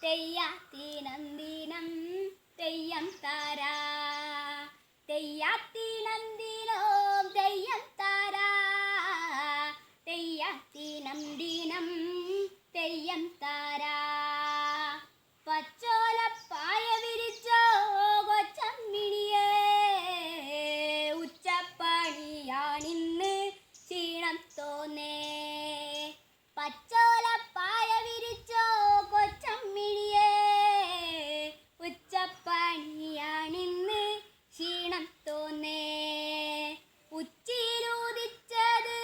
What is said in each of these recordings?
തെയ്യാത്തിനന്ദിനം തെയ്യം താരാ തെയ്യാത്തിനന്ദിനോ തെയ്യം താരാ തെയ്യാത്തിനന്ദിനം തെയ്യം താരാ പച്ചോലപ്പായ വിരിച്ചോ കൊച്ചമ്മിണിയേ ഉച്ചപ്പണിയാണിന്ന് ക്ഷീണം തോന്നേ പച്ചോലപ്പായ വിരിച്ചോ കൊച്ചമ്മിണിയേ ഉച്ചപ്പണിയാണിന്ന് ക്ഷീണം തോന്നേ ഉച്ചിയിലൂതിച്ചത്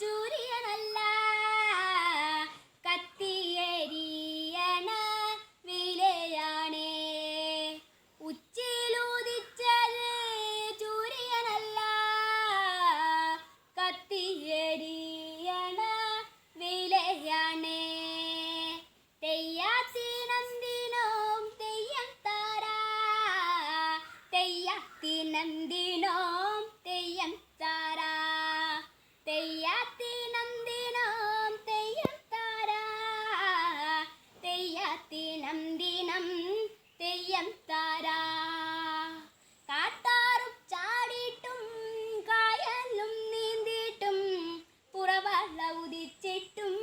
ചൂരിയനല്ല കത്തിയേരിയണ വിലയാണേ ഉച്ചിയിലൂതിച്ചത് ചൂരിയനല്ല കത്തിയേരിയണ വിലയാണേ തെയ്യാത്തിനന്ദിനോം തെയ്യം താരാ തെയ്യാത്തിനന്ദിനോം തെയ്യം താരാ തെയ്യാത്തിനന്ദിനോം തെയ്യം താരാ തെയ്യാത്തിനന്ദിനം തെയ്യം താരാ കാട്ടാറും ചാടിയിട്ടും കായലും നീന്തിയിട്ടും പുറവള ഉദിച്ചിട്ടും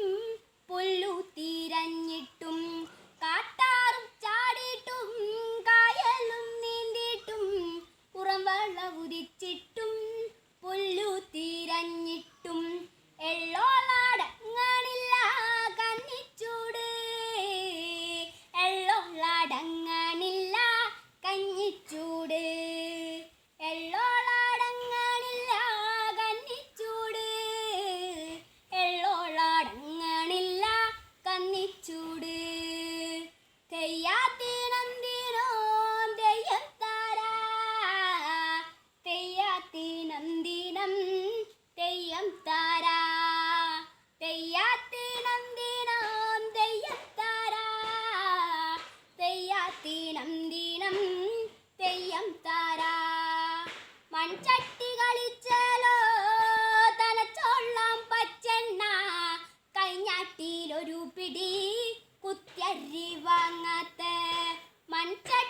പുല്ലു തിരഞ്ഞിട്ടും കാട്ടാറും ചാടിയിട്ടും കായലും നീന്തിയിട്ടും പുറംവള ഉദിച്ചിട്ടും പുല്ലു തിരഞ്ഞിട്ടും എള്ളോളടങ്ങണില്ല കന്നിച്ചൂട് എള്ളോളടങ്ങണില്ല കഞ്ഞിച്ചൂട് എള്ളോളടങ്ങണില്ല കന്നിച്ചൂട് എള്ളോളടങ്ങണില്ല കന്നിച്ചൂട് തെയ്യാത്തിനന്ദിനോം തെയ്യം താരാ തെയ്യാത്തിനന്ദിനം തെയ്യം താരാ തെയ്യാത്തിനന്ദിനോം തെയ്യം താരാ തെയ്യാത്തിനന്ദിനം തെയ്യം താരാ മൺചട്ടി കളിച്ചാലോ തലച്ചോളാം പച്ചെണ്ണ കൈഞ്ഞാട്ടിലൊരു പിടി കുത്തിയരി വാങ്ങാത്ത മൺചട്ടി